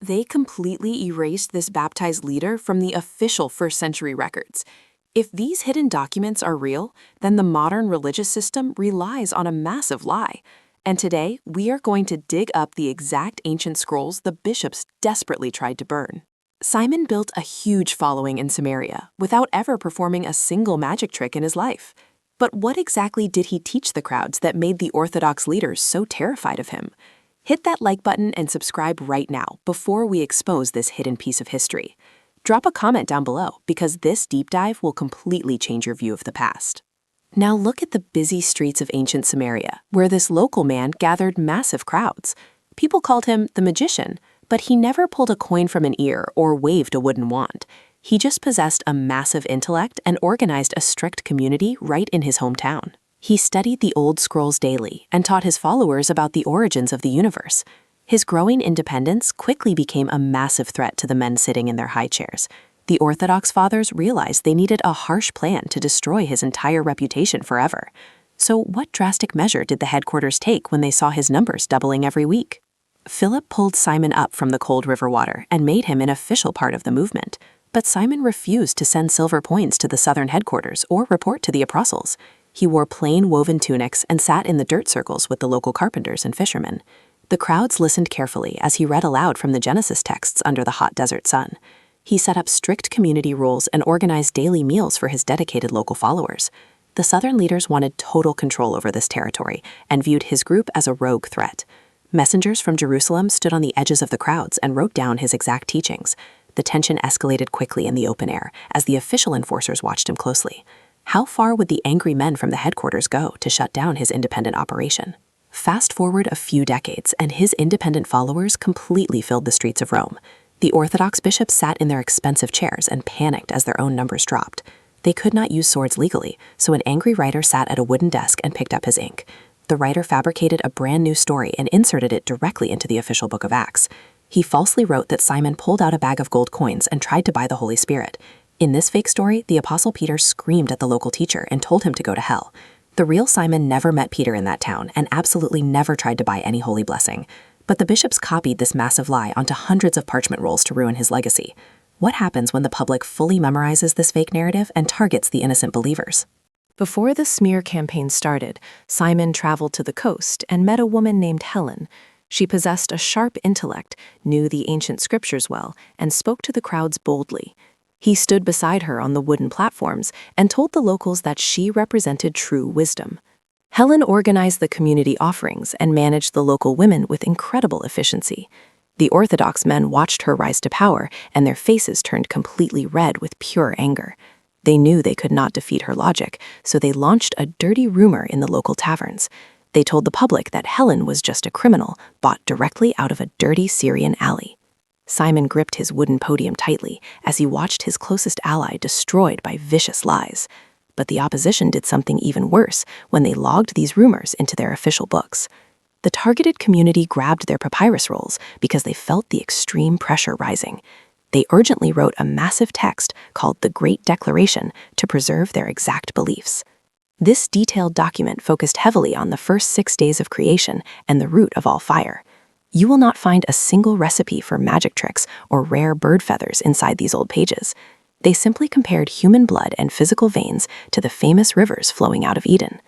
They completely erased this baptized leader from the official first-century records. If these hidden documents are real, then the modern religious system relies on a massive lie. And today, we are going to dig up the exact ancient scrolls the bishops desperately tried to burn. Simon built a huge following in Samaria without ever performing a single magic trick in his life. But what exactly did he teach the crowds that made the Orthodox leaders so terrified of him? Hit that like button and subscribe right now before we expose this hidden piece of history. Drop a comment down below because this deep dive will completely change your view of the past. Now look at the busy streets of ancient Samaria, where this local man gathered massive crowds. People called him the magician, but he never pulled a coin from an ear or waved a wooden wand. He just possessed a massive intellect and organized a strict community right in his hometown. He studied the old scrolls daily and taught his followers about the origins of the universe. His growing independence quickly became a massive threat to the men sitting in their high chairs. The Orthodox fathers realized they needed a harsh plan to destroy his entire reputation forever. So what drastic measure did the headquarters take when they saw his numbers doubling every week? Philip pulled Simon up from the cold river water and made him an official part of the movement. But Simon refused to send silver coins to the southern headquarters or report to the apostles. He wore plain woven tunics and sat in the dirt circles with the local carpenters and fishermen. The crowds listened carefully as he read aloud from the Genesis texts under the hot desert sun. He set up strict community rules and organized daily meals for his dedicated local followers. The southern leaders wanted total control over this territory and viewed his group as a rogue threat. Messengers from Jerusalem stood on the edges of the crowds and wrote down his exact teachings. The tension escalated quickly in the open air as the official enforcers watched him closely. How far would the angry men from the headquarters go to shut down his independent operation? Fast forward a few decades, and his independent followers completely filled the streets of Rome. The Orthodox bishops sat in their expensive chairs and panicked as their own numbers dropped. They could not use swords legally, so an angry writer sat at a wooden desk and picked up his ink. The writer fabricated a brand new story and inserted it directly into the official book of Acts. He falsely wrote that Simon pulled out a bag of gold coins and tried to buy the Holy Spirit. In this fake story, the Apostle Peter screamed at the local teacher and told him to go to hell. The real Simon never met Peter in that town and absolutely never tried to buy any holy blessing. But the bishops copied this massive lie onto hundreds of parchment rolls to ruin his legacy. What happens when the public fully memorizes this fake narrative and targets the innocent believers? Before the smear campaign started, Simon traveled to the coast and met a woman named Helen. She possessed a sharp intellect, knew the ancient scriptures well, and spoke to the crowds boldly. He stood beside her on the wooden platforms and told the locals that she represented true wisdom. Helen organized the community offerings and managed the local women with incredible efficiency. The Orthodox men watched her rise to power, and their faces turned completely red with pure anger. They knew they could not defeat her logic, so they launched a dirty rumor in the local taverns. They told the public that Helen was just a criminal bought directly out of a dirty Syrian alley. Simon gripped his wooden podium tightly as he watched his closest ally destroyed by vicious lies. But the opposition did something even worse when they logged these rumors into their official books. The targeted community grabbed their papyrus rolls because they felt the extreme pressure rising. They urgently wrote a massive text called the Great Declaration to preserve their exact beliefs. This detailed document focused heavily on the first 6 days of creation and the root of all fire. You will not find a single recipe for magic tricks or rare bird feathers inside these old pages. They simply compared human blood and physical veins to the famous rivers flowing out of Eden.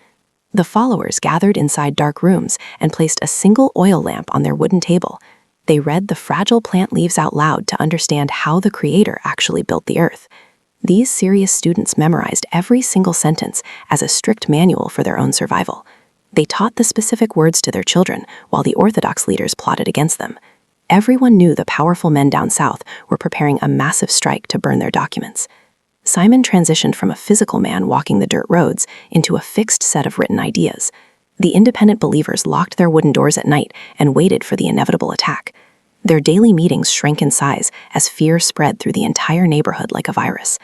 The followers gathered inside dark rooms and placed a single oil lamp on their wooden table. They read the fragile plant leaves out loud to understand how the Creator actually built the earth. These serious students memorized every single sentence as a strict manual for their own survival. They taught the specific words to their children while the Orthodox leaders plotted against them. Everyone knew the powerful men down south were preparing a massive strike to burn their documents. Simon transitioned from a physical man walking the dirt roads into a fixed set of written ideas. The independent believers locked their wooden doors at night and waited for the inevitable attack. Their daily meetings shrank in size as fear spread through the entire neighborhood like a virus.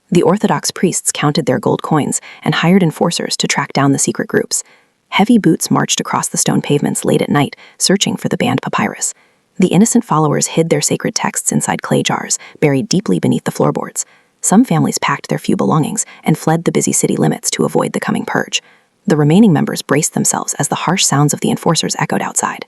The Orthodox priests counted their gold coins and hired enforcers to track down the secret groups. Heavy boots marched across the stone pavements late at night, searching for the banned papyrus. The innocent followers hid their sacred texts inside clay jars, buried deeply beneath the floorboards. Some families packed their few belongings and fled the busy city limits to avoid the coming purge. The remaining members braced themselves as the harsh sounds of the enforcers echoed outside.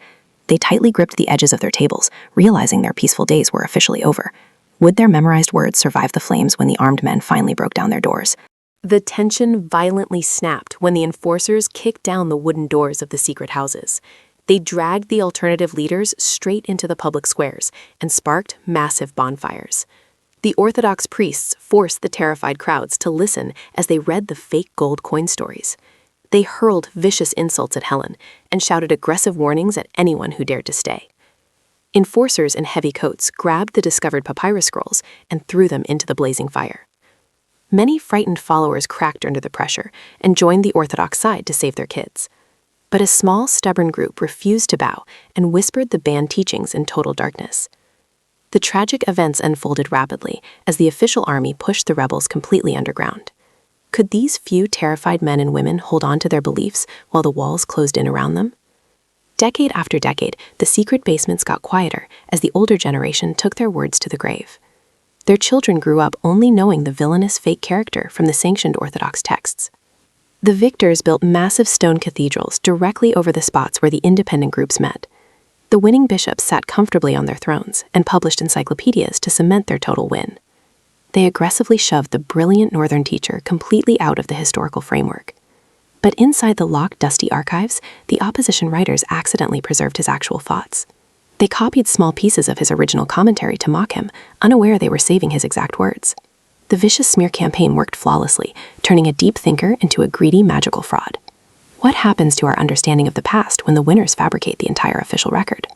They tightly gripped the edges of their tables, realizing their peaceful days were officially over. Would their memorized words survive the flames when the armed men finally broke down their doors? The tension violently snapped when the enforcers kicked down the wooden doors of the secret houses. They dragged the alternative leaders straight into the public squares and sparked massive bonfires. The Orthodox priests forced the terrified crowds to listen as they read the fake gold coin stories. They hurled vicious insults at Helen and shouted aggressive warnings at anyone who dared to stay. Enforcers in heavy coats grabbed the discovered papyrus scrolls and threw them into the blazing fire. Many frightened followers cracked under the pressure and joined the Orthodox side to save their kids. But a small, stubborn group refused to bow and whispered the banned teachings in total darkness. The tragic events unfolded rapidly as the official army pushed the rebels completely underground. Could these few terrified men and women hold on to their beliefs while the walls closed in around them? Decade after decade, the secret basements got quieter as the older generation took their words to the grave. Their children grew up only knowing the villainous fake character from the sanctioned Orthodox texts. The victors built massive stone cathedrals directly over the spots where the independent groups met. The winning bishops sat comfortably on their thrones and published encyclopedias to cement their total win. They aggressively shoved the brilliant northern teacher completely out of the historical framework. But inside the locked, dusty archives, the opposition writers accidentally preserved his actual thoughts. They copied small pieces of his original commentary to mock him, unaware they were saving his exact words. The vicious smear campaign worked flawlessly, turning a deep thinker into a greedy, magical fraud. What happens to our understanding of the past when the winners fabricate the entire official record?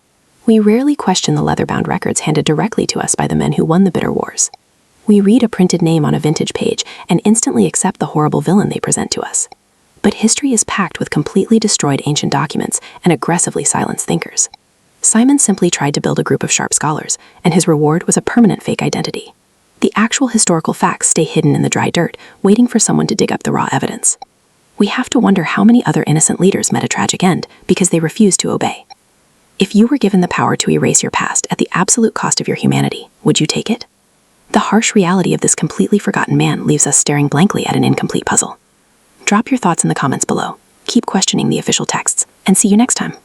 We rarely question the leather-bound records handed directly to us by the men who won the bitter wars. We read a printed name on a vintage page and instantly accept the horrible villain they present to us. But history is packed with completely destroyed ancient documents and aggressively silenced thinkers. Simon simply tried to build a group of sharp scholars, and his reward was a permanent fake identity. The actual historical facts stay hidden in the dry dirt, waiting for someone to dig up the raw evidence. We have to wonder how many other innocent leaders met a tragic end because they refused to obey. If you were given the power to erase your past at the absolute cost of your humanity, would you take it? The harsh reality of this completely forgotten man leaves us staring blankly at an incomplete puzzle. Drop your thoughts in the comments below, keep questioning the official texts, and see you next time.